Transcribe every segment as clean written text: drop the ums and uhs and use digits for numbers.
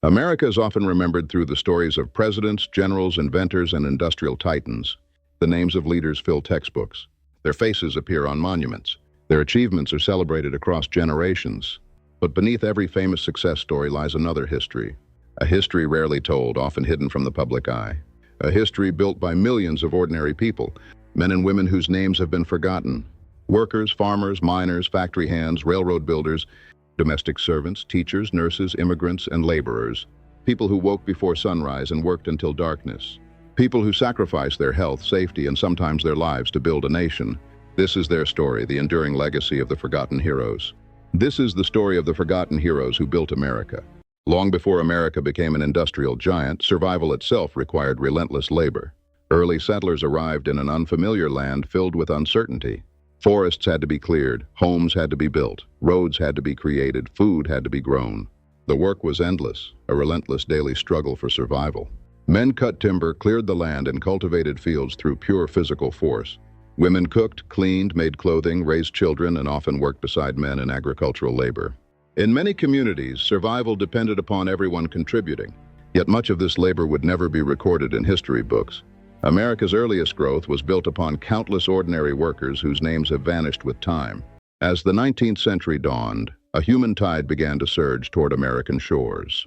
America is often remembered through the stories of presidents, generals, inventors, and industrial titans. The names of leaders fill textbooks. Their faces appear on monuments. Their achievements are celebrated across generations. But beneath every famous success story lies another history. A history rarely told, often hidden from the public eye. A history built by millions of ordinary people, men and women whose names have been forgotten. Workers, farmers, miners, factory hands, railroad builders, domestic servants, teachers, nurses, immigrants, and laborers. People who woke before sunrise and worked until darkness. People who sacrificed their health, safety, and sometimes their lives to build a nation. This is their story, the enduring legacy of the forgotten heroes. This is the story of the forgotten heroes who built America. Long before America became an industrial giant, survival itself required relentless labor. Early settlers arrived in an unfamiliar land filled with uncertainty. Forests had to be cleared, homes had to be built, roads had to be created, food had to be grown. The work was endless, a relentless daily struggle for survival. Men cut timber, cleared the land, and cultivated fields through pure physical force. Women cooked, cleaned, made clothing, raised children, and often worked beside men in agricultural labor. In many communities, survival depended upon everyone contributing. Yet much of this labor would never be recorded in history books. America's earliest growth was built upon countless ordinary workers whose names have vanished with time. As the 19th century dawned, a human tide began to surge toward American shores.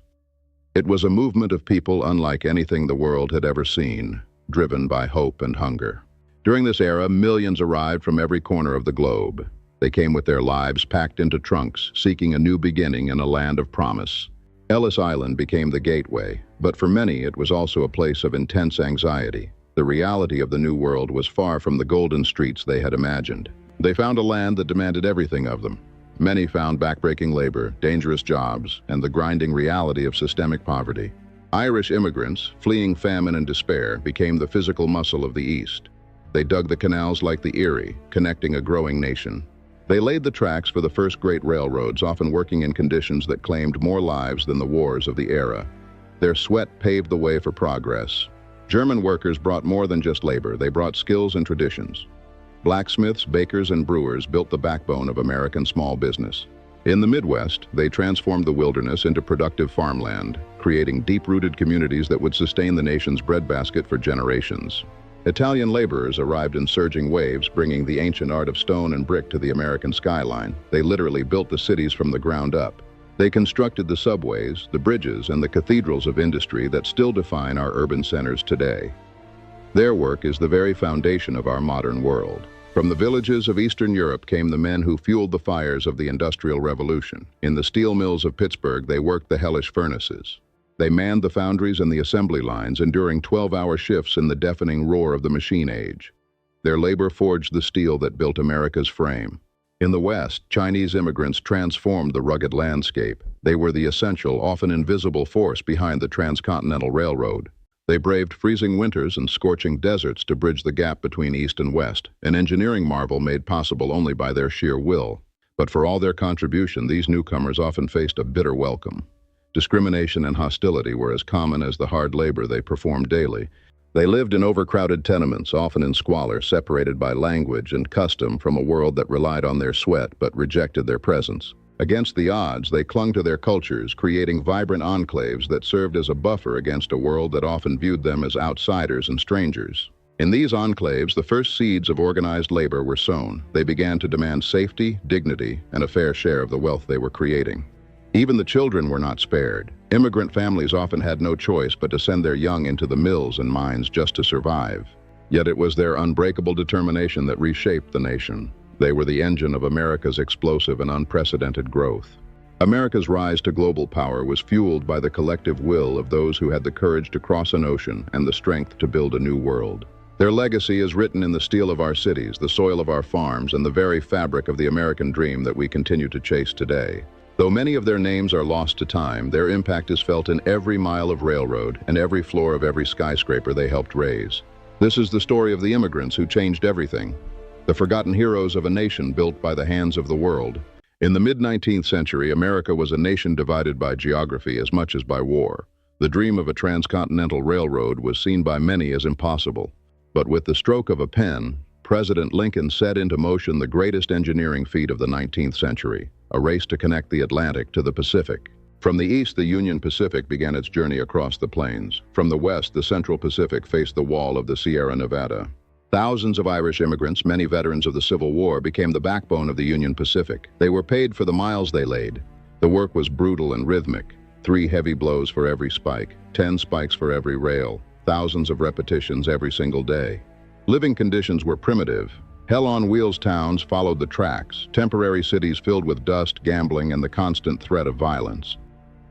It was a movement of people unlike anything the world had ever seen, driven by hope and hunger. During this era, millions arrived from every corner of the globe. They came with their lives packed into trunks, seeking a new beginning in a land of promise. Ellis Island became the gateway, but for many it was also a place of intense anxiety. The reality of the New World was far from the golden streets they had imagined. They found a land that demanded everything of them. Many found backbreaking labor, dangerous jobs, and the grinding reality of systemic poverty. Irish immigrants, fleeing famine and despair, became the physical muscle of the East. They dug the canals like the Erie, connecting a growing nation. They laid the tracks for the first great railroads, often working in conditions that claimed more lives than the wars of the era. Their sweat paved the way for progress. German workers brought more than just labor, they brought skills and traditions. Blacksmiths, bakers, and brewers built the backbone of American small business. In the Midwest, they transformed the wilderness into productive farmland, creating deep-rooted communities that would sustain the nation's breadbasket for generations. Italian laborers arrived in surging waves, bringing the ancient art of stone and brick to the American skyline. They literally built the cities from the ground up. They constructed the subways, the bridges, and the cathedrals of industry that still define our urban centers today. Their work is the very foundation of our modern world. From the villages of Eastern Europe came the men who fueled the fires of the Industrial Revolution. In the steel mills of Pittsburgh, they worked the hellish furnaces. They manned the foundries and the assembly lines, enduring 12-hour shifts in the deafening roar of the machine age. Their labor forged the steel that built America's frame. In the West, Chinese immigrants transformed the rugged landscape. They were the essential, often invisible force behind the transcontinental railroad. They braved freezing winters and scorching deserts to bridge the gap between East and West, an engineering marvel made possible only by their sheer will. But for all their contribution, these newcomers often faced a bitter welcome. Discrimination and hostility were as common as the hard labor they performed daily. They lived in overcrowded tenements, often in squalor, separated by language and custom from a world that relied on their sweat but rejected their presence. Against the odds, they clung to their cultures, creating vibrant enclaves that served as a buffer against a world that often viewed them as outsiders and strangers. In these enclaves, the first seeds of organized labor were sown. They began to demand safety, dignity, and a fair share of the wealth they were creating. Even the children were not spared. Immigrant families often had no choice but to send their young into the mills and mines just to survive. Yet it was their unbreakable determination that reshaped the nation. They were the engine of America's explosive and unprecedented growth. America's rise to global power was fueled by the collective will of those who had the courage to cross an ocean and the strength to build a new world. Their legacy is written in the steel of our cities, the soil of our farms, and the very fabric of the American dream that we continue to chase today. Though many of their names are lost to time, their impact is felt in every mile of railroad and every floor of every skyscraper they helped raise. This is the story of the immigrants who changed everything, the forgotten heroes of a nation built by the hands of the world. In the mid-19th century, America was a nation divided by geography as much as by war. The dream of a transcontinental railroad was seen by many as impossible. But with the stroke of a pen, President Lincoln set into motion the greatest engineering feat of the 19th century, a race to connect the Atlantic to the Pacific. From the east, the Union Pacific began its journey across the plains. From the west, the Central Pacific faced the wall of the Sierra Nevada. Thousands of Irish immigrants, many veterans of the Civil War, became the backbone of the Union Pacific. They were paid for the miles they laid. The work was brutal and rhythmic. 3 heavy blows for every spike, 10 spikes for every rail, thousands of repetitions every single day. Living conditions were primitive. Hell-on-wheels towns followed the tracks, temporary cities filled with dust, gambling, and the constant threat of violence.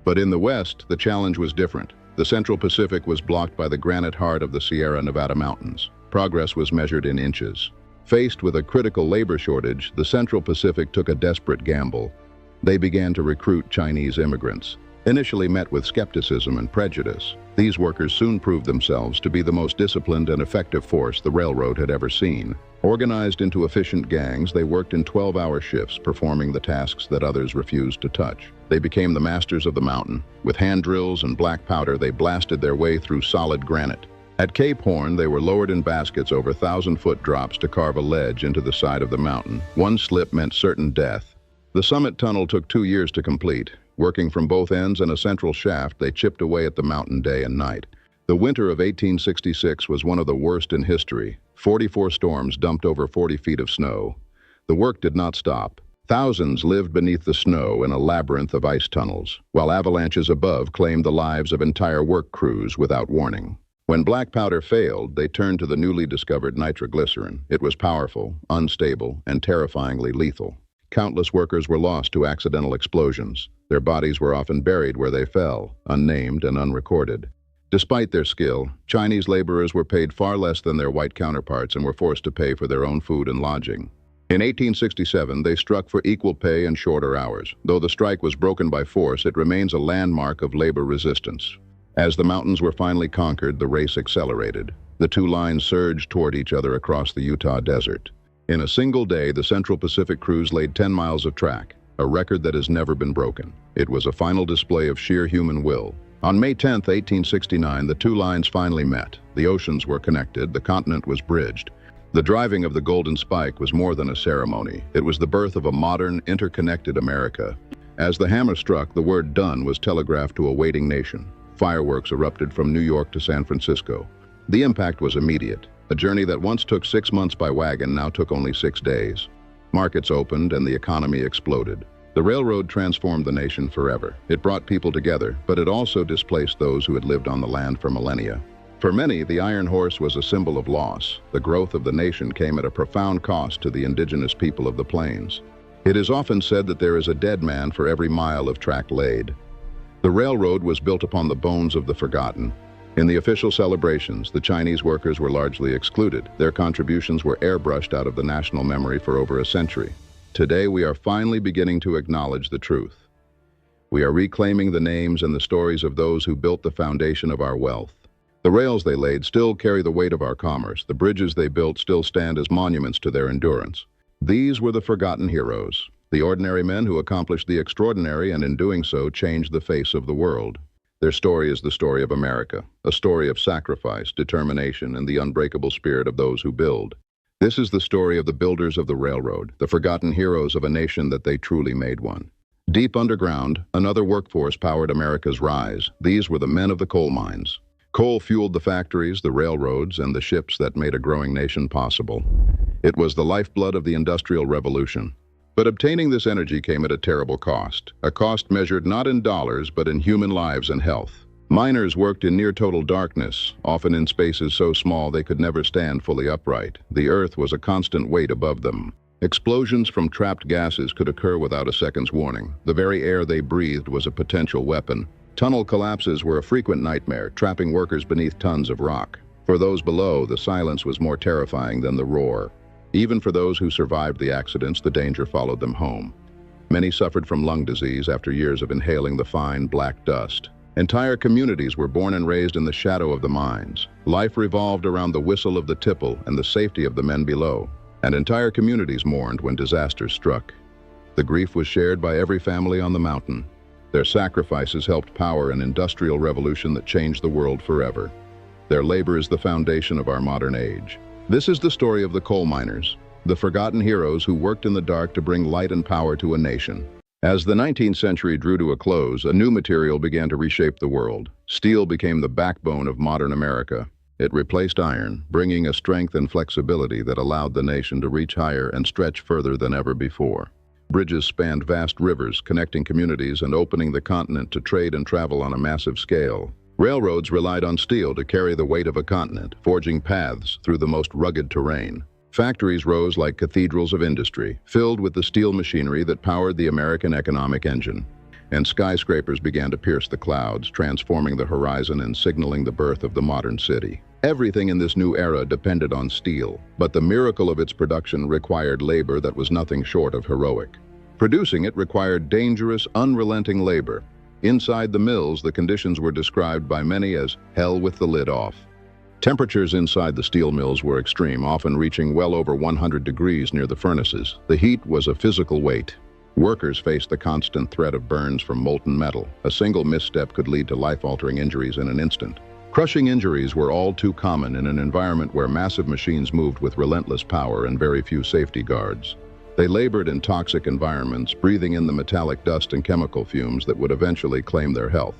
But in the West, the challenge was different. The Central Pacific was blocked by the granite heart of the Sierra Nevada mountains. Progress was measured in inches. Faced with a critical labor shortage, the Central Pacific took a desperate gamble. They began to recruit Chinese immigrants. Initially met with skepticism and prejudice, these workers soon proved themselves to be the most disciplined and effective force the railroad had ever seen. Organized into efficient gangs, they worked in 12-hour shifts, performing the tasks that others refused to touch. They became the masters of the mountain. With hand drills and black powder, they blasted their way through solid granite. At Cape Horn, they were lowered in baskets over 1,000-foot drops to carve a ledge into the side of the mountain. One slip meant certain death. The summit tunnel took 2 years to complete. Working from both ends and a central shaft, they chipped away at the mountain day and night. The winter of 1866 was one of the worst in history. 44 storms dumped over 40 feet of snow. The work did not stop. Thousands lived beneath the snow in a labyrinth of ice tunnels, while avalanches above claimed the lives of entire work crews without warning. When black powder failed, they turned to the newly discovered nitroglycerin. It was powerful, unstable, and terrifyingly lethal. Countless workers were lost to accidental explosions. Their bodies were often buried where they fell, unnamed and unrecorded. Despite their skill, Chinese laborers were paid far less than their white counterparts and were forced to pay for their own food and lodging. In 1867, they struck for equal pay and shorter hours. Though the strike was broken by force, it remains a landmark of labor resistance. As the mountains were finally conquered, the race accelerated. The 2 lines surged toward each other across the Utah desert. In a single day, the Central Pacific crews laid 10 miles of track, a record that has never been broken. It was a final display of sheer human will. On May 10, 1869, the 2 lines finally met. The oceans were connected, the continent was bridged. The driving of the Golden Spike was more than a ceremony. It was the birth of a modern, interconnected America. As the hammer struck, the word "done" was telegraphed to a waiting nation. Fireworks erupted from New York to San Francisco. The impact was immediate. A journey that once took 6 months by wagon now took only 6 days. Markets opened and the economy exploded. The railroad transformed the nation forever. It brought people together, but it also displaced those who had lived on the land for millennia. For many, the Iron Horse was a symbol of loss. The growth of the nation came at a profound cost to the indigenous people of the plains. It is often said that there is a dead man for every mile of track laid. The railroad was built upon the bones of the forgotten. In the official celebrations, the Chinese workers were largely excluded. Their contributions were airbrushed out of the national memory for over a century. Today, we are finally beginning to acknowledge the truth. We are reclaiming the names and the stories of those who built the foundation of our wealth. The rails they laid still carry the weight of our commerce. The bridges they built still stand as monuments to their endurance. These were the forgotten heroes, the ordinary men who accomplished the extraordinary and in doing so changed the face of the world. Their story is the story of America, a story of sacrifice, determination, and the unbreakable spirit of those who build. This is the story of the builders of the railroad, the forgotten heroes of a nation that they truly made one. Deep underground, another workforce powered America's rise. These were the men of the coal mines. Coal fueled the factories, the railroads, and the ships that made a growing nation possible. It was the lifeblood of the Industrial Revolution. But obtaining this energy came at a terrible cost, a cost measured not in dollars but in human lives and health. Miners worked in near-total darkness, often in spaces so small they could never stand fully upright. The earth was a constant weight above them. Explosions from trapped gases could occur without a second's warning. The very air they breathed was a potential weapon. Tunnel collapses were a frequent nightmare, trapping workers beneath tons of rock. For those below, the silence was more terrifying than the roar. Even for those who survived the accidents, the danger followed them home. Many suffered from lung disease after years of inhaling the fine, black dust. Entire communities were born and raised in the shadow of the mines. Life revolved around the whistle of the tipple and the safety of the men below. And entire communities mourned when disasters struck. The grief was shared by every family on the mountain. Their sacrifices helped power an industrial revolution that changed the world forever. Their labor is the foundation of our modern age. This is the story of the coal miners, the forgotten heroes who worked in the dark to bring light and power to a nation. As the 19th century drew to a close, a new material began to reshape the world. Steel became the backbone of modern America. It replaced iron, bringing a strength and flexibility that allowed the nation to reach higher and stretch further than ever before. Bridges spanned vast rivers, connecting communities and opening the continent to trade and travel on a massive scale. Railroads relied on steel to carry the weight of a continent, forging paths through the most rugged terrain. Factories rose like cathedrals of industry, filled with the steel machinery that powered the American economic engine. And skyscrapers began to pierce the clouds, transforming the horizon and signaling the birth of the modern city. Everything in this new era depended on steel, but the miracle of its production required labor that was nothing short of heroic. Producing it required dangerous, unrelenting labor. Inside the mills, the conditions were described by many as hell with the lid off. Temperatures inside the steel mills were extreme, often reaching well over 100 degrees near the furnaces. The heat was a physical weight. Workers faced the constant threat of burns from molten metal. A single misstep could lead to life-altering injuries in an instant. Crushing injuries were all too common in an environment where massive machines moved with relentless power and very few safety guards. They labored in toxic environments, breathing in the metallic dust and chemical fumes that would eventually claim their health.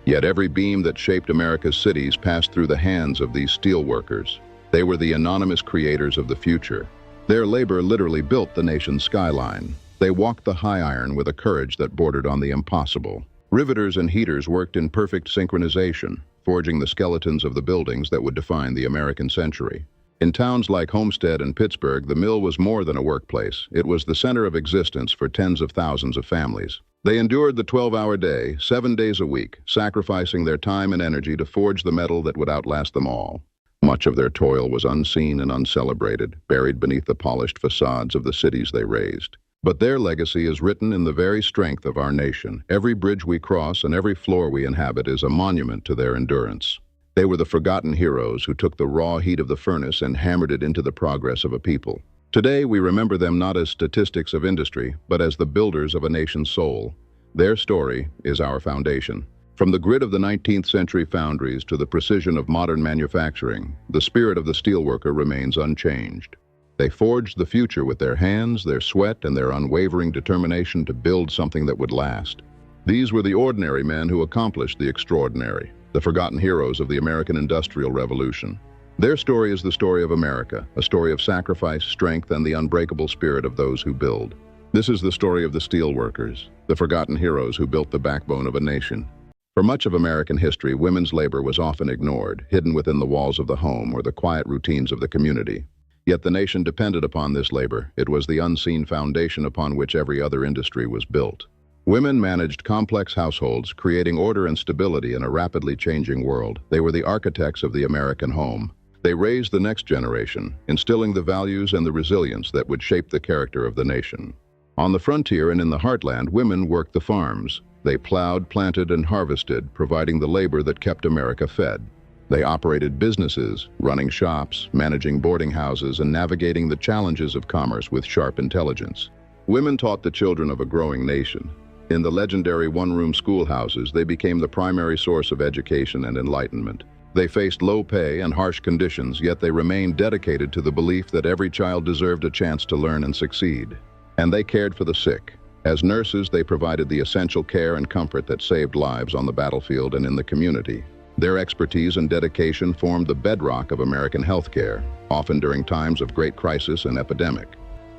Yet every beam that shaped America's cities passed through the hands of these steel workers. They were the anonymous creators of the future. Their labor literally built the nation's skyline. They walked the high iron with a courage that bordered on the impossible. Riveters and heaters worked in perfect synchronization, forging the skeletons of the buildings that would define the American century. In towns like Homestead and Pittsburgh, the mill was more than a workplace. It was the center of existence for tens of thousands of families. They endured the 12-hour day, 7 days a week, sacrificing their time and energy to forge the metal that would outlast them all. Much of their toil was unseen and uncelebrated, buried beneath the polished facades of the cities they raised. But their legacy is written in the very strength of our nation. Every bridge we cross and every floor we inhabit is a monument to their endurance. They were the forgotten heroes who took the raw heat of the furnace and hammered it into the progress of a people. Today, we remember them not as statistics of industry, but as the builders of a nation's soul. Their story is our foundation. From the grit of the 19th century foundries to the precision of modern manufacturing, the spirit of the steelworker remains unchanged. They forged the future with their hands, their sweat, and their unwavering determination to build something that would last. These were the ordinary men who accomplished the extraordinary, the forgotten heroes of the American Industrial Revolution. Their story is the story of America, a story of sacrifice, strength, and the unbreakable spirit of those who build. This is the story of the steelworkers, the forgotten heroes who built the backbone of a nation. For much of American history, women's labor was often ignored, hidden within the walls of the home or the quiet routines of the community. Yet the nation depended upon this labor. It was the unseen foundation upon which every other industry was built. Women managed complex households, creating order and stability in a rapidly changing world. They were the architects of the American home. They raised the next generation, instilling the values and the resilience that would shape the character of the nation. On the frontier and in the heartland, women worked the farms. They plowed, planted, and harvested, providing the labor that kept America fed. They operated businesses, running shops, managing boarding houses, and navigating the challenges of commerce with sharp intelligence. Women taught the children of a growing nation. In the legendary one-room schoolhouses, they became the primary source of education and enlightenment. They faced low pay and harsh conditions, yet they remained dedicated to the belief that every child deserved a chance to learn and succeed. And they cared for the sick. As nurses, they provided the essential care and comfort that saved lives on the battlefield and in the community. Their expertise and dedication formed the bedrock of American healthcare, often during times of great crisis and epidemic.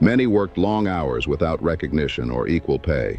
Many worked long hours without recognition or equal pay.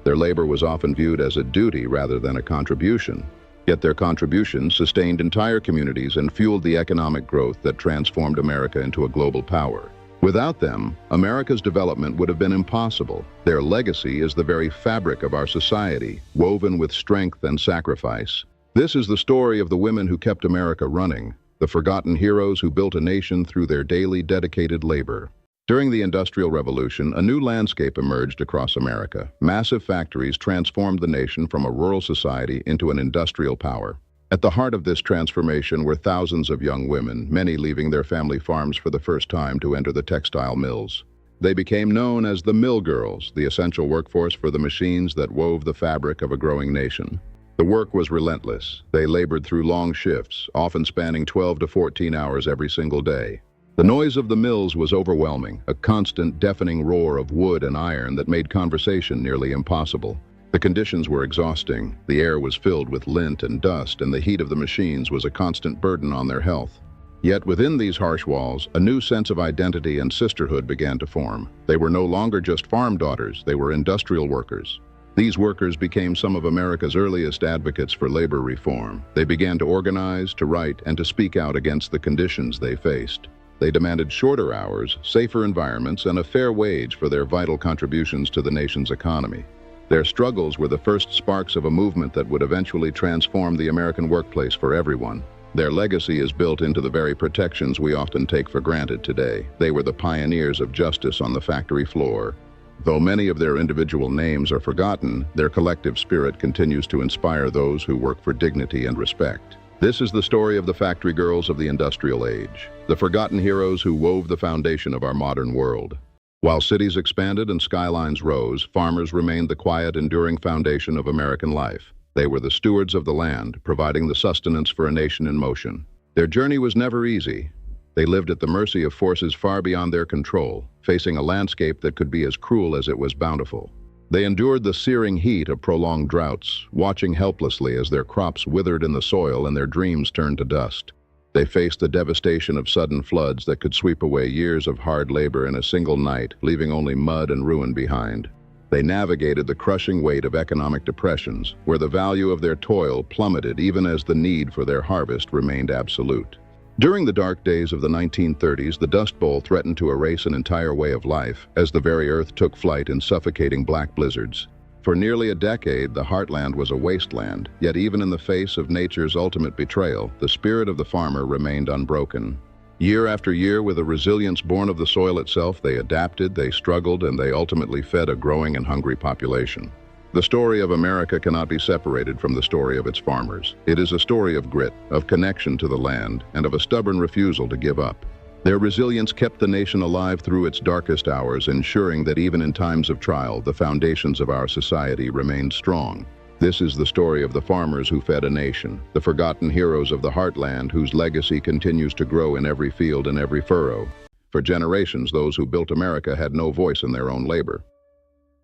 Their labor was often viewed as a duty rather than a contribution. Yet their contributions sustained entire communities and fueled the economic growth that transformed America into a global power. Without them, America's development would have been impossible. Their legacy is the very fabric of our society, woven with strength and sacrifice. This is the story of the women who kept America running, the forgotten heroes who built a nation through their daily dedicated labor. During the Industrial Revolution, a new landscape emerged across America. Massive factories transformed the nation from a rural society into an industrial power. At the heart of this transformation were thousands of young women, many leaving their family farms for the first time to enter the textile mills. They became known as the mill girls, the essential workforce for the machines that wove the fabric of a growing nation. The work was relentless. They labored through long shifts, often spanning 12 to 14 hours every single day. The noise of the mills was overwhelming, a constant, deafening roar of wood and iron that made conversation nearly impossible. The conditions were exhausting. The air was filled with lint and dust, and the heat of the machines was a constant burden on their health. Yet within these harsh walls, a new sense of identity and sisterhood began to form. They were no longer just farm daughters, they were industrial workers. These workers became some of America's earliest advocates for labor reform. They began to organize, to write, and to speak out against the conditions they faced. They demanded shorter hours, safer environments, and a fair wage for their vital contributions to the nation's economy. Their struggles were the first sparks of a movement that would eventually transform the American workplace for everyone. Their legacy is built into the very protections we often take for granted today. They were the pioneers of justice on the factory floor. Though many of their individual names are forgotten, their collective spirit continues to inspire those who work for dignity and respect. This is the story of the factory girls of the industrial age, the forgotten heroes who wove the foundation of our modern world. While cities expanded and skylines rose, farmers remained the quiet, enduring foundation of American life. They were the stewards of the land, providing the sustenance for a nation in motion. Their journey was never easy. They lived at the mercy of forces far beyond their control, facing a landscape that could be as cruel as it was bountiful. They endured the searing heat of prolonged droughts, watching helplessly as their crops withered in the soil and their dreams turned to dust. They faced the devastation of sudden floods that could sweep away years of hard labor in a single night, leaving only mud and ruin behind. They navigated the crushing weight of economic depressions, where the value of their toil plummeted even as the need for their harvest remained absolute. During the dark days of the 1930s, the Dust Bowl threatened to erase an entire way of life, as the very earth took flight in suffocating black blizzards. For nearly a decade, the heartland was a wasteland, yet even in the face of nature's ultimate betrayal, the spirit of the farmer remained unbroken. Year after year, with a resilience born of the soil itself, they adapted, they struggled, and they ultimately fed a growing and hungry population. The story of America cannot be separated from the story of its farmers. It is a story of grit, of connection to the land, and of a stubborn refusal to give up. Their resilience kept the nation alive through its darkest hours, ensuring that even in times of trial, the foundations of our society remained strong. This is the story of the farmers who fed a nation, the forgotten heroes of the heartland whose legacy continues to grow in every field and every furrow. For generations, those who built America had no voice in their own labor.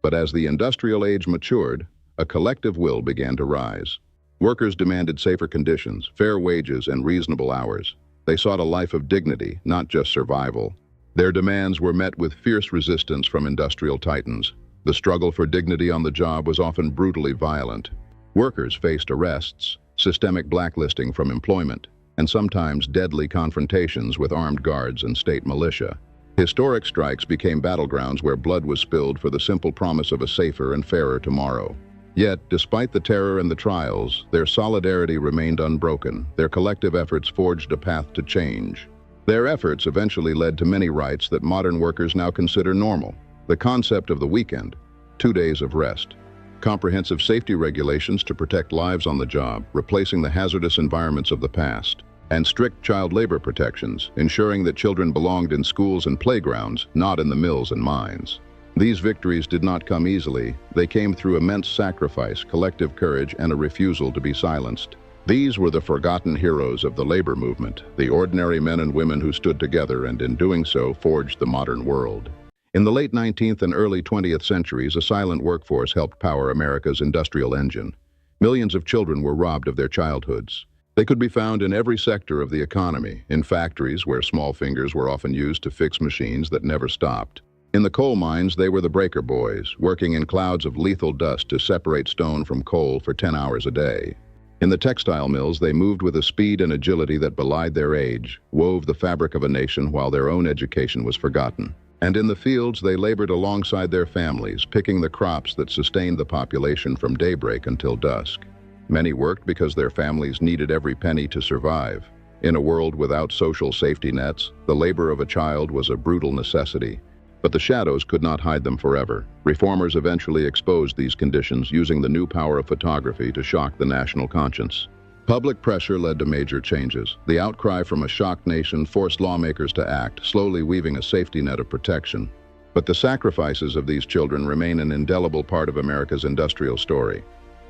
But as the industrial age matured, a collective will began to rise. Workers demanded safer conditions, fair wages, and reasonable hours. They sought a life of dignity, not just survival. Their demands were met with fierce resistance from industrial titans. The struggle for dignity on the job was often brutally violent. Workers faced arrests, systemic blacklisting from employment, and sometimes deadly confrontations with armed guards and state militia. Historic strikes became battlegrounds where blood was spilled for the simple promise of a safer and fairer tomorrow. Yet, despite the terror and the trials, their solidarity remained unbroken. Their collective efforts forged a path to change. Their efforts eventually led to many rights that modern workers now consider normal. The concept of the weekend, 2 days of rest, comprehensive safety regulations to protect lives on the job, replacing the hazardous environments of the past, and strict child labor protections, ensuring that children belonged in schools and playgrounds, not in the mills and mines. These victories did not come easily. They came through immense sacrifice, collective courage, and a refusal to be silenced. These were the forgotten heroes of the labor movement, the ordinary men and women who stood together and in doing so forged the modern world. In the late 19th and early 20th centuries, a silent workforce helped power America's industrial engine. Millions of children were robbed of their childhoods. They could be found in every sector of the economy, in factories where small fingers were often used to fix machines that never stopped. In the coal mines, they were the breaker boys, working in clouds of lethal dust to separate stone from coal for 10 hours a day. In the textile mills, they moved with a speed and agility that belied their age, wove the fabric of a nation while their own education was forgotten. And in the fields, they labored alongside their families, picking the crops that sustained the population from daybreak until dusk. Many worked because their families needed every penny to survive. In a world without social safety nets, the labor of a child was a brutal necessity. But the shadows could not hide them forever. Reformers eventually exposed these conditions, using the new power of photography to shock the national conscience. Public pressure led to major changes. The outcry from a shocked nation forced lawmakers to act, slowly weaving a safety net of protection. But the sacrifices of these children remain an indelible part of America's industrial story.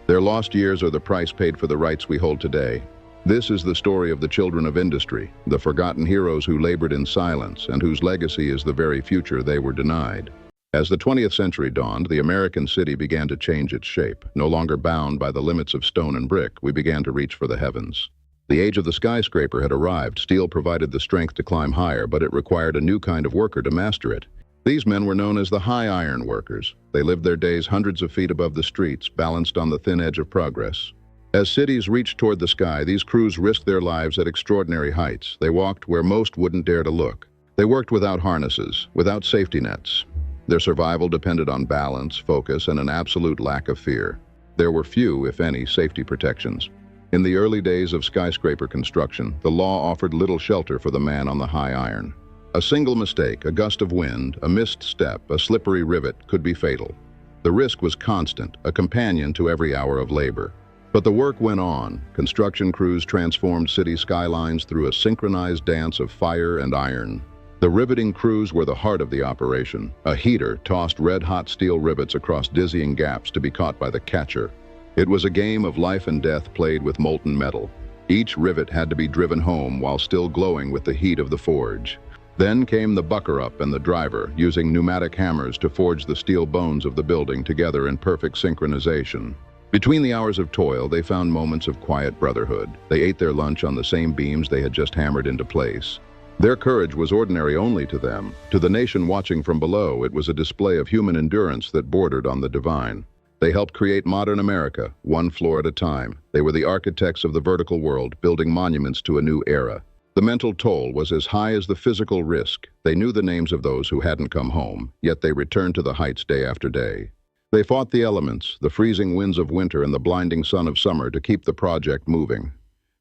Their lost years are the price paid for the rights we hold today. This is the story of the children of industry, the forgotten heroes who labored in silence and whose legacy is the very future they were denied. As the 20th century dawned, the American city began to change its shape. No longer bound by the limits of stone and brick, we began to reach for the heavens. The age of the skyscraper had arrived. Steel provided the strength to climb higher, but it required a new kind of worker to master it. These men were known as the high iron workers. They lived their days hundreds of feet above the streets, balanced on the thin edge of progress. As cities reached toward the sky, these crews risked their lives at extraordinary heights. They walked where most wouldn't dare to look. They worked without harnesses, without safety nets. Their survival depended on balance, focus, and an absolute lack of fear. There were few, if any, safety protections. In the early days of skyscraper construction, the law offered little shelter for the man on the high iron. A single mistake, a gust of wind, a missed step, a slippery rivet could be fatal. The risk was constant, a companion to every hour of labor. But the work went on. Construction crews transformed city skylines through a synchronized dance of fire and iron. The riveting crews were the heart of the operation. A heater tossed red-hot steel rivets across dizzying gaps to be caught by the catcher. It was a game of life and death played with molten metal. Each rivet had to be driven home while still glowing with the heat of the forge. Then came the bucker-up and the driver, using pneumatic hammers to forge the steel bones of the building together in perfect synchronization. Between the hours of toil, they found moments of quiet brotherhood. They ate their lunch on the same beams they had just hammered into place. Their courage was ordinary only to them. To the nation watching from below, it was a display of human endurance that bordered on the divine. They helped create modern America, one floor at a time. They were the architects of the vertical world, building monuments to a new era. The mental toll was as high as the physical risk. They knew the names of those who hadn't come home, yet they returned to the heights day after day. They fought the elements, the freezing winds of winter and the blinding sun of summer to keep the project moving.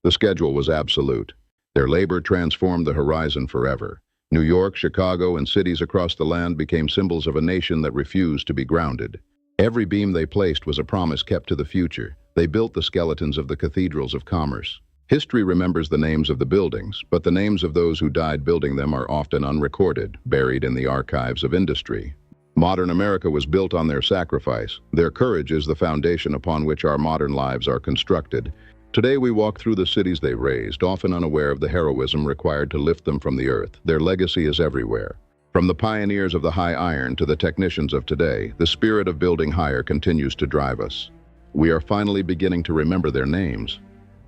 The schedule was absolute. Their labor transformed the horizon forever. New York, Chicago, and cities across the land became symbols of a nation that refused to be grounded. Every beam they placed was a promise kept to the future. They built the skeletons of the cathedrals of commerce. History remembers the names of the buildings, but the names of those who died building them are often unrecorded, buried in the archives of industry. Modern America was built on their sacrifice. Their courage is the foundation upon which our modern lives are constructed. Today we walk through the cities they raised, often unaware of the heroism required to lift them from the earth. Their legacy is everywhere. From the pioneers of the high iron to the technicians of today, the spirit of building higher continues to drive us. We are finally beginning to remember their names,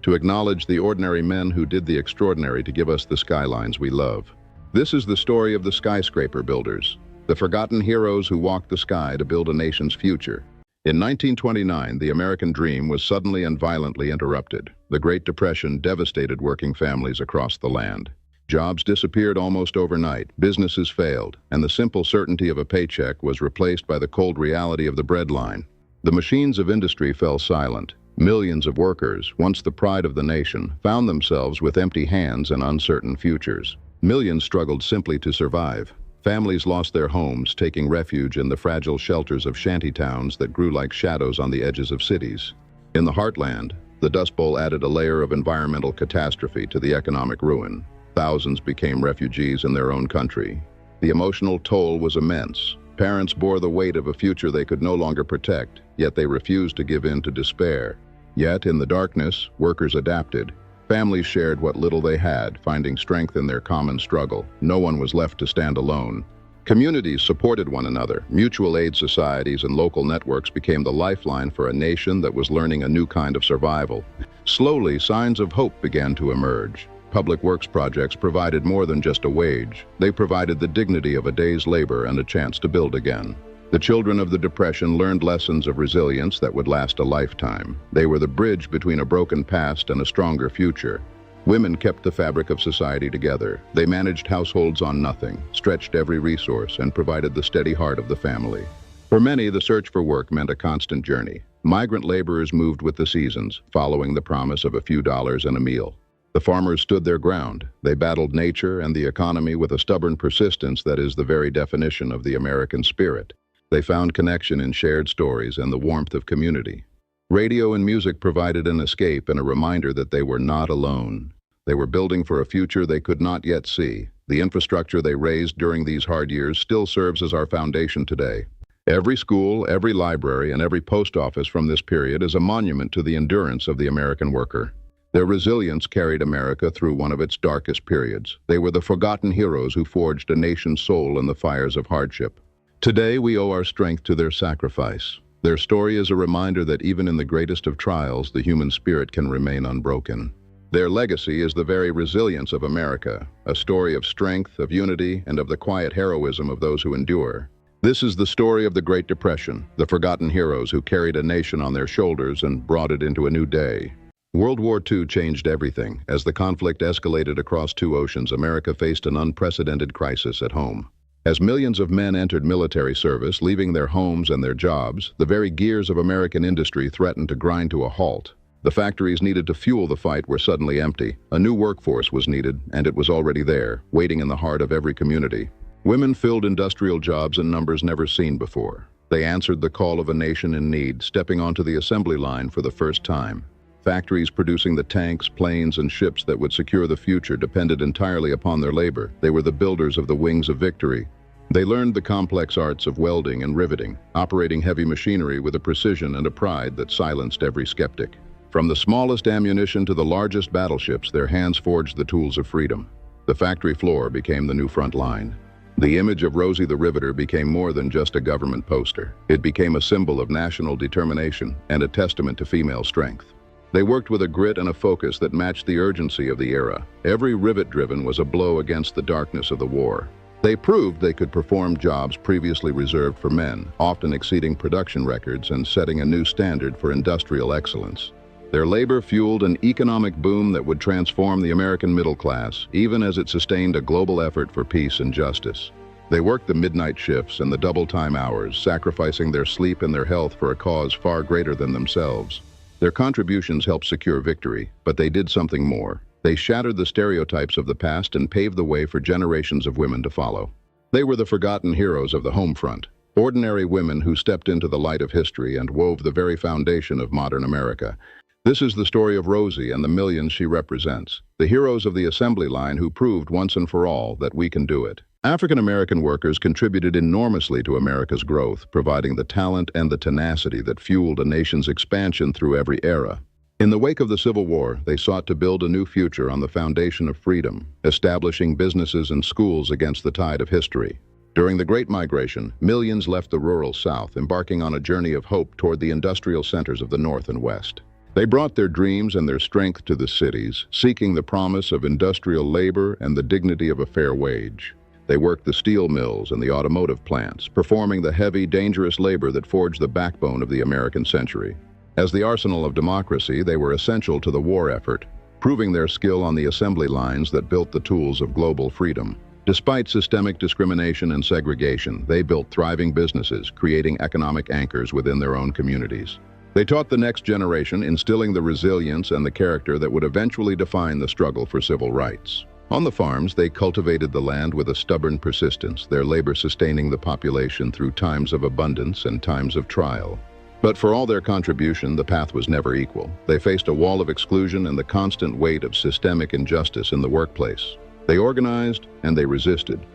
to acknowledge the ordinary men who did the extraordinary to give us the skylines we love. This is the story of the skyscraper builders, the forgotten heroes who walked the sky to build a nation's future. In 1929, the American dream was suddenly and violently interrupted. The Great Depression devastated working families across the land. Jobs disappeared almost overnight, businesses failed, and the simple certainty of a paycheck was replaced by the cold reality of the breadline. The machines of industry fell silent. Millions of workers, once the pride of the nation, found themselves with empty hands and uncertain futures. Millions struggled simply to survive. Families lost their homes, taking refuge in the fragile shelters of shantytowns that grew like shadows on the edges of cities. In the heartland, the Dust Bowl added a layer of environmental catastrophe to the economic ruin. Thousands became refugees in their own country. The emotional toll was immense. Parents bore the weight of a future they could no longer protect, yet they refused to give in to despair. Yet, in the darkness, workers adapted. Families shared what little they had, finding strength in their common struggle. No one was left to stand alone. Communities supported one another. Mutual aid societies and local networks became the lifeline for a nation that was learning a new kind of survival. Slowly, signs of hope began to emerge. Public works projects provided more than just a wage. They provided the dignity of a day's labor and a chance to build again. The children of the Depression learned lessons of resilience that would last a lifetime. They were the bridge between a broken past and a stronger future. Women kept the fabric of society together. They managed households on nothing, stretched every resource, and provided the steady heart of the family. For many, the search for work meant a constant journey. Migrant laborers moved with the seasons, following the promise of a few dollars and a meal. The farmers stood their ground. They battled nature and the economy with a stubborn persistence that is the very definition of the American spirit. They found connection in shared stories and the warmth of community. Radio and music provided an escape and a reminder that they were not alone. They were building for a future they could not yet see. The infrastructure they raised during these hard years still serves as our foundation today. Every school, every library, and every post office from this period is a monument to the endurance of the American worker. Their resilience carried America through one of its darkest periods. They were the forgotten heroes who forged a nation's soul in the fires of hardship. Today, we owe our strength to their sacrifice. Their story is a reminder that even in the greatest of trials, the human spirit can remain unbroken. Their legacy is the very resilience of America, a story of strength, of unity, and of the quiet heroism of those who endure. This is the story of the Great Depression, the forgotten heroes who carried a nation on their shoulders and brought it into a new day. World War II changed everything. As the conflict escalated across two oceans, America faced an unprecedented crisis at home. As millions of men entered military service, leaving their homes and their jobs, the very gears of American industry threatened to grind to a halt. The factories needed to fuel the fight were suddenly empty. A new workforce was needed, and it was already there, waiting in the heart of every community. Women filled industrial jobs in numbers never seen before. They answered the call of a nation in need, stepping onto the assembly line for the first time. Factories producing the tanks, planes, and ships that would secure the future depended entirely upon their labor. They were the builders of the wings of victory. They learned the complex arts of welding and riveting, operating heavy machinery with a precision and a pride that silenced every skeptic. From the smallest ammunition to the largest battleships, their hands forged the tools of freedom. The factory floor became the new front line. The image of Rosie the Riveter became more than just a government poster. It became a symbol of national determination and a testament to female strength. They worked with a grit and a focus that matched the urgency of the era. Every rivet driven was a blow against the darkness of the war. They proved they could perform jobs previously reserved for men, often exceeding production records and setting a new standard for industrial excellence. Their labor fueled an economic boom that would transform the American middle class, even as it sustained a global effort for peace and justice. They worked the midnight shifts and the double-time hours, sacrificing their sleep and their health for a cause far greater than themselves. Their contributions helped secure victory, but they did something more. They shattered the stereotypes of the past and paved the way for generations of women to follow. They were the forgotten heroes of the home front, ordinary women who stepped into the light of history and wove the very foundation of modern America. This is the story of Rosie and the millions she represents, the heroes of the assembly line who proved once and for all that we can do it. African American workers contributed enormously to America's growth, providing the talent and the tenacity that fueled a nation's expansion through every era. In the wake of the Civil War, they sought to build a new future on the foundation of freedom, establishing businesses and schools against the tide of history. During the Great Migration, millions left the rural South, embarking on a journey of hope toward the industrial centers of the North and West. They brought their dreams and their strength to the cities, seeking the promise of industrial labor and the dignity of a fair wage. They worked the steel mills and the automotive plants, performing the heavy, dangerous labor that forged the backbone of the American century. As the arsenal of democracy, they were essential to the war effort, proving their skill on the assembly lines that built the tools of global freedom. Despite systemic discrimination and segregation, they built thriving businesses, creating economic anchors within their own communities. They taught the next generation, instilling the resilience and the character that would eventually define the struggle for civil rights. On the farms, they cultivated the land with a stubborn persistence, their labor sustaining the population through times of abundance and times of trial. But for all their contribution, the path was never equal. They faced a wall of exclusion and the constant weight of systemic injustice in the workplace. They organized and they resisted.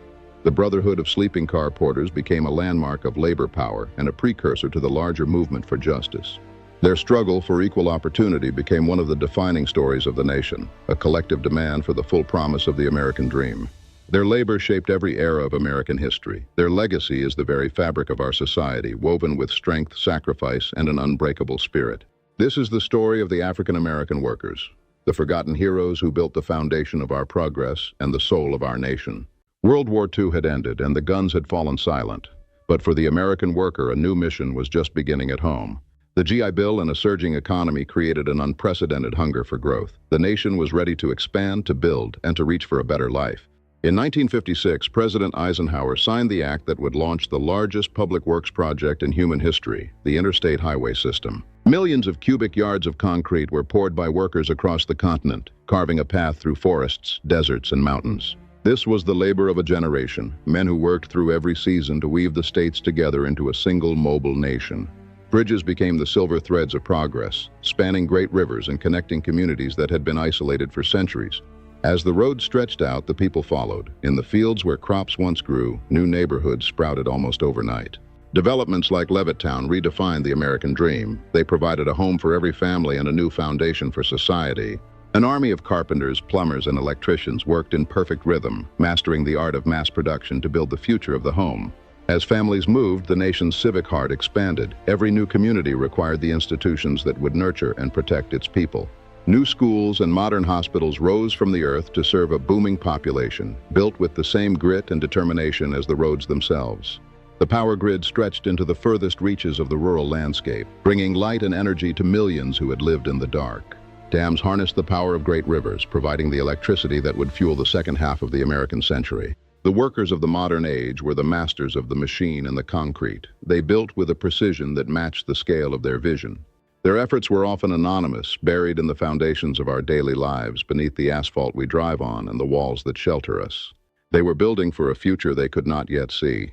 The Brotherhood of Sleeping Car Porters became a landmark of labor power and a precursor to the larger movement for justice. Their struggle for equal opportunity became one of the defining stories of the nation, a collective demand for the full promise of the American dream. Their labor shaped every era of American history. Their legacy is the very fabric of our society, woven with strength, sacrifice, and an unbreakable spirit. This is the story of the African American workers, the forgotten heroes who built the foundation of our progress and the soul of our nation. World War II had ended and the guns had fallen silent. But for the American worker, a new mission was just beginning at home. The GI Bill and a surging economy created an unprecedented hunger for growth. The nation was ready to expand, to build, and to reach for a better life. In 1956, President Eisenhower signed the act that would launch the largest public works project in human history, the Interstate Highway System. Millions of cubic yards of concrete were poured by workers across the continent, carving a path through forests, deserts, and mountains. This was the labor of a generation, men who worked through every season to weave the states together into a single mobile nation. Bridges became the silver threads of progress, spanning great rivers and connecting communities that had been isolated for centuries. As the road stretched out, the people followed. In the fields where crops once grew, new neighborhoods sprouted almost overnight. Developments like Levittown redefined the American dream. They provided a home for every family and a new foundation for society. An army of carpenters, plumbers, and electricians worked in perfect rhythm, mastering the art of mass production to build the future of the home. As families moved, the nation's civic heart expanded. Every new community required the institutions that would nurture and protect its people. New schools and modern hospitals rose from the earth to serve a booming population, built with the same grit and determination as the roads themselves. The power grid stretched into the furthest reaches of the rural landscape, bringing light and energy to millions who had lived in the dark. Dams harnessed the power of great rivers, providing the electricity that would fuel the second half of the American century. The workers of the modern age were the masters of the machine and the concrete. They built with a precision that matched the scale of their vision. Their efforts were often anonymous, buried in the foundations of our daily lives, beneath the asphalt we drive on and the walls that shelter us. They were building for a future they could not yet see.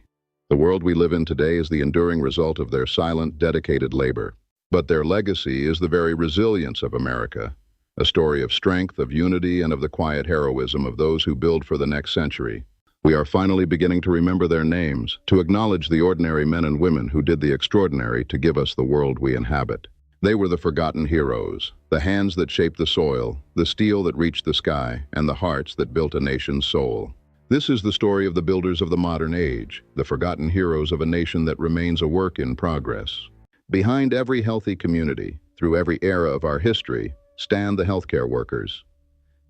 The world we live in today is the enduring result of their silent, dedicated labor. But their legacy is the very resilience of America, a story of strength, of unity, and of the quiet heroism of those who build for the next century. We are finally beginning to remember their names, to acknowledge the ordinary men and women who did the extraordinary to give us the world we inhabit. They were the forgotten heroes, the hands that shaped the soil, the steel that reached the sky, and the hearts that built a nation's soul. This is the story of the builders of the modern age, the forgotten heroes of a nation that remains a work in progress. Behind every healthy community, through every era of our history, stand the healthcare workers.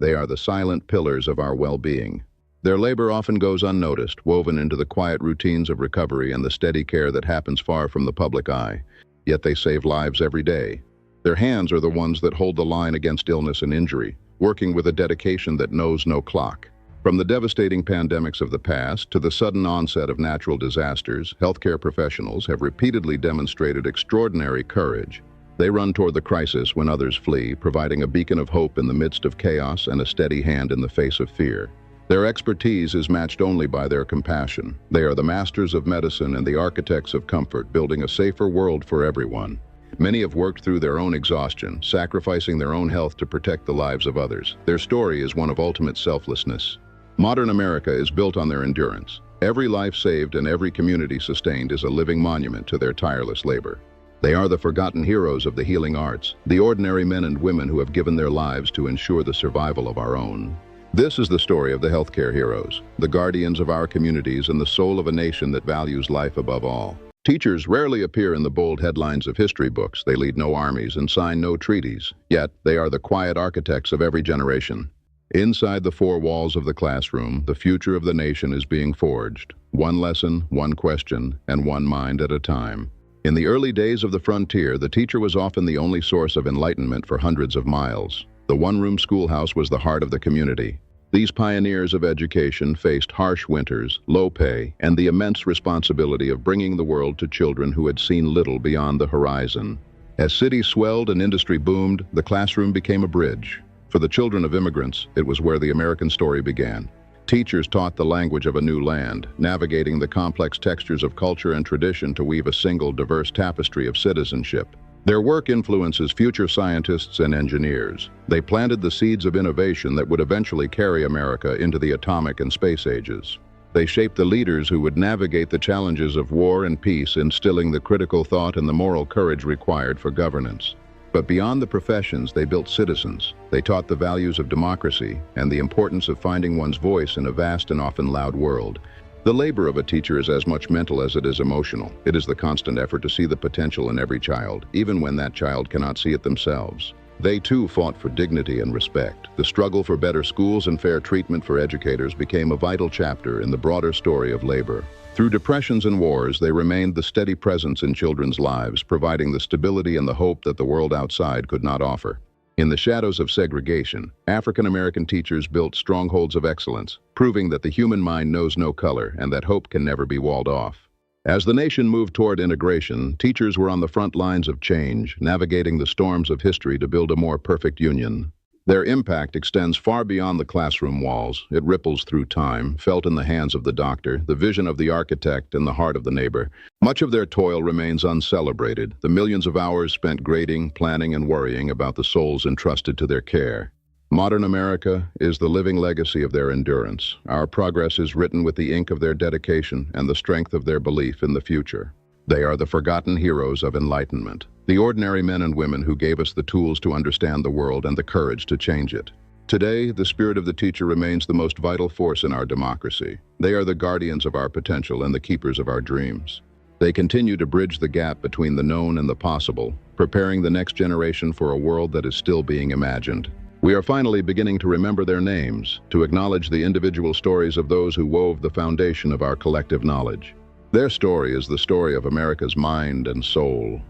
They are the silent pillars of our well-being. Their labor often goes unnoticed, woven into the quiet routines of recovery and the steady care that happens far from the public eye. Yet they save lives every day. Their hands are the ones that hold the line against illness and injury, working with a dedication that knows no clock. From the devastating pandemics of the past to the sudden onset of natural disasters, healthcare professionals have repeatedly demonstrated extraordinary courage. They run toward the crisis when others flee, providing a beacon of hope in the midst of chaos and a steady hand in the face of fear. Their expertise is matched only by their compassion. They are the masters of medicine and the architects of comfort, building a safer world for everyone. Many have worked through their own exhaustion, sacrificing their own health to protect the lives of others. Their story is one of ultimate selflessness. Modern America is built on their endurance. Every life saved and every community sustained is a living monument to their tireless labor. They are the forgotten heroes of the healing arts, the ordinary men and women who have given their lives to ensure the survival of our own. This is the story of the healthcare heroes, the guardians of our communities and the soul of a nation that values life above all. Teachers rarely appear in the bold headlines of history books. They lead no armies and sign no treaties. Yet, they are the quiet architects of every generation. Inside the four walls of the classroom, the future of the nation is being forged. One lesson, one question, and one mind at a time. In the early days of the frontier, the teacher was often the only source of enlightenment for hundreds of miles. The one-room schoolhouse was the heart of the community. These pioneers of education faced harsh winters, low pay, and the immense responsibility of bringing the world to children who had seen little beyond the horizon. As cities swelled and industry boomed, the classroom became a bridge. For the children of immigrants, it was where the American story began. Teachers taught the language of a new land, navigating the complex textures of culture and tradition to weave a single, diverse tapestry of citizenship. Their work influences future scientists and engineers. They planted the seeds of innovation that would eventually carry America into the atomic and space ages. They shaped the leaders who would navigate the challenges of war and peace, instilling the critical thought and the moral courage required for governance. But beyond the professions, they built citizens. They taught the values of democracy and the importance of finding one's voice in a vast and often loud world. The labor of a teacher is as much mental as it is emotional. It is the constant effort to see the potential in every child, even when that child cannot see it themselves. They too fought for dignity and respect. The struggle for better schools and fair treatment for educators became a vital chapter in the broader story of labor. Through depressions and wars, they remained the steady presence in children's lives, providing the stability and the hope that the world outside could not offer. In the shadows of segregation, African-American teachers built strongholds of excellence, proving that the human mind knows no color and that hope can never be walled off. As the nation moved toward integration, teachers were on the front lines of change, navigating the storms of history to build a more perfect union. Their impact extends far beyond the classroom walls. It ripples through time, felt in the hands of the doctor, the vision of the architect, and the heart of the neighbor. Much of their toil remains uncelebrated, the millions of hours spent grading, planning, and worrying about the souls entrusted to their care. Modern America is the living legacy of their endurance. Our progress is written with the ink of their dedication and the strength of their belief in the future. They are the forgotten heroes of enlightenment, the ordinary men and women who gave us the tools to understand the world and the courage to change it. Today, the spirit of the teacher remains the most vital force in our democracy. They are the guardians of our potential and the keepers of our dreams. They continue to bridge the gap between the known and the possible, preparing the next generation for a world that is still being imagined. We are finally beginning to remember their names, to acknowledge the individual stories of those who wove the foundation of our collective knowledge. Their story is the story of America's mind and soul,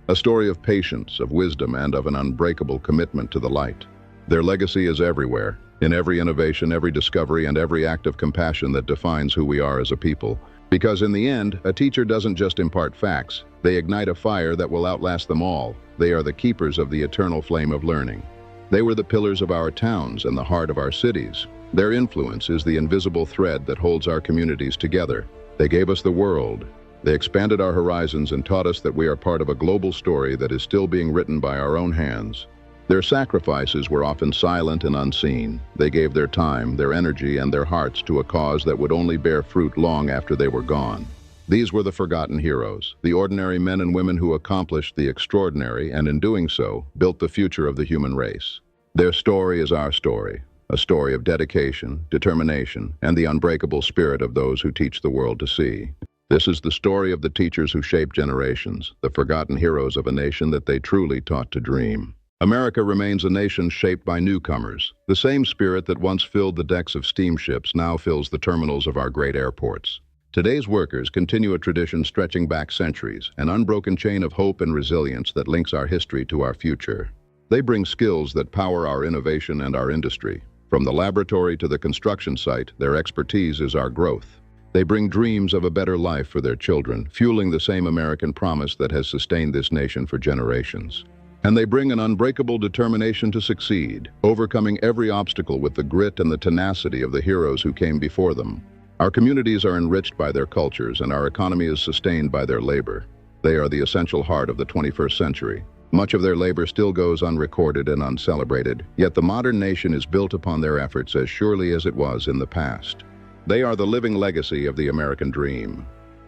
a story of patience, of wisdom, and of an unbreakable commitment to the light. Their legacy is everywhere, in every innovation, every discovery, and every act of compassion that defines who we are as a people. Because in the end, a teacher doesn't just impart facts, they ignite a fire that will outlast them all. They are the keepers of the eternal flame of learning. They were the pillars of our towns and the heart of our cities. Their influence is the invisible thread that holds our communities together. They gave us the world. They expanded our horizons and taught us that we are part of a global story that is still being written by our own hands. Their sacrifices were often silent and unseen. They gave their time, their energy, and their hearts to a cause that would only bear fruit long after they were gone. These were the forgotten heroes, the ordinary men and women who accomplished the extraordinary and, in doing so, built the future of the human race. Their story is our story, a story of dedication, determination, and the unbreakable spirit of those who teach the world to see. This is the story of the teachers who shaped generations, the forgotten heroes of a nation that they truly taught to dream. America remains a nation shaped by newcomers. The same spirit that once filled the decks of steamships now fills the terminals of our great airports. Today's workers continue a tradition stretching back centuries, an unbroken chain of hope and resilience that links our history to our future. They bring skills that power our innovation and our industry. From the laboratory to the construction site, their expertise is our growth. They bring dreams of a better life for their children, fueling the same American promise that has sustained this nation for generations. And they bring an unbreakable determination to succeed, overcoming every obstacle with the grit and the tenacity of the heroes who came before them. Our communities are enriched by their cultures, and our economy is sustained by their labor. They are the essential heart of the 21st century. Much of their labor still goes unrecorded and uncelebrated, yet the modern nation is built upon their efforts as surely as it was in the past. They are the living legacy of the American dream.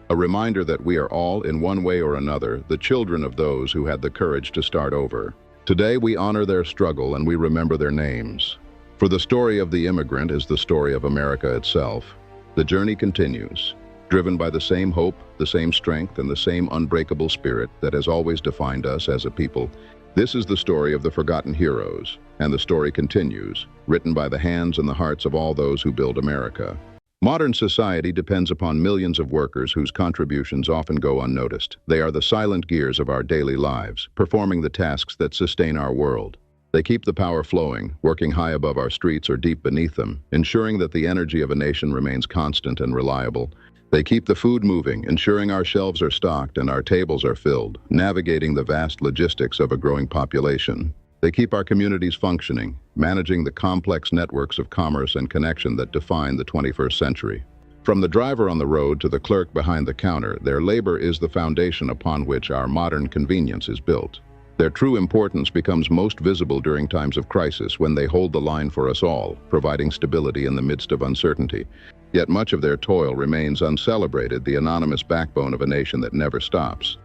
A reminder that we are all, in one way or another, the children of those who had the courage to start over. Today we honor their struggle and we remember their names. For the story of the immigrant is the story of America itself. The journey continues, driven by the same hope, the same strength, and the same unbreakable spirit that has always defined us as a people. This is the story of the forgotten heroes, and the story continues, written by the hands and the hearts of all those who build America. Modern society depends upon millions of workers whose contributions often go unnoticed. They are the silent gears of our daily lives, performing the tasks that sustain our world. They keep the power flowing, working high above our streets or deep beneath them, ensuring that the energy of a nation remains constant and reliable. They keep the food moving, ensuring our shelves are stocked and our tables are filled, navigating the vast logistics of a growing population. They keep our communities functioning, managing the complex networks of commerce and connection that define the 21st century. From the driver on the road to the clerk behind the counter, their labor is the foundation upon which our modern convenience is built. Their true importance becomes most visible during times of crisis when they hold the line for us all, providing stability in the midst of uncertainty. Yet much of their toil remains uncelebrated, the anonymous backbone of a nation that never stops.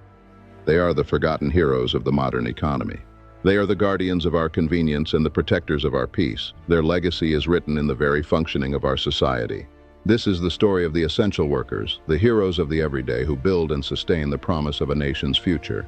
They are the forgotten heroes of the modern economy. They are the guardians of our convenience and the protectors of our peace. Their legacy is written in the very functioning of our society. This is the story of the essential workers, the heroes of the everyday who build and sustain the promise of a nation's future.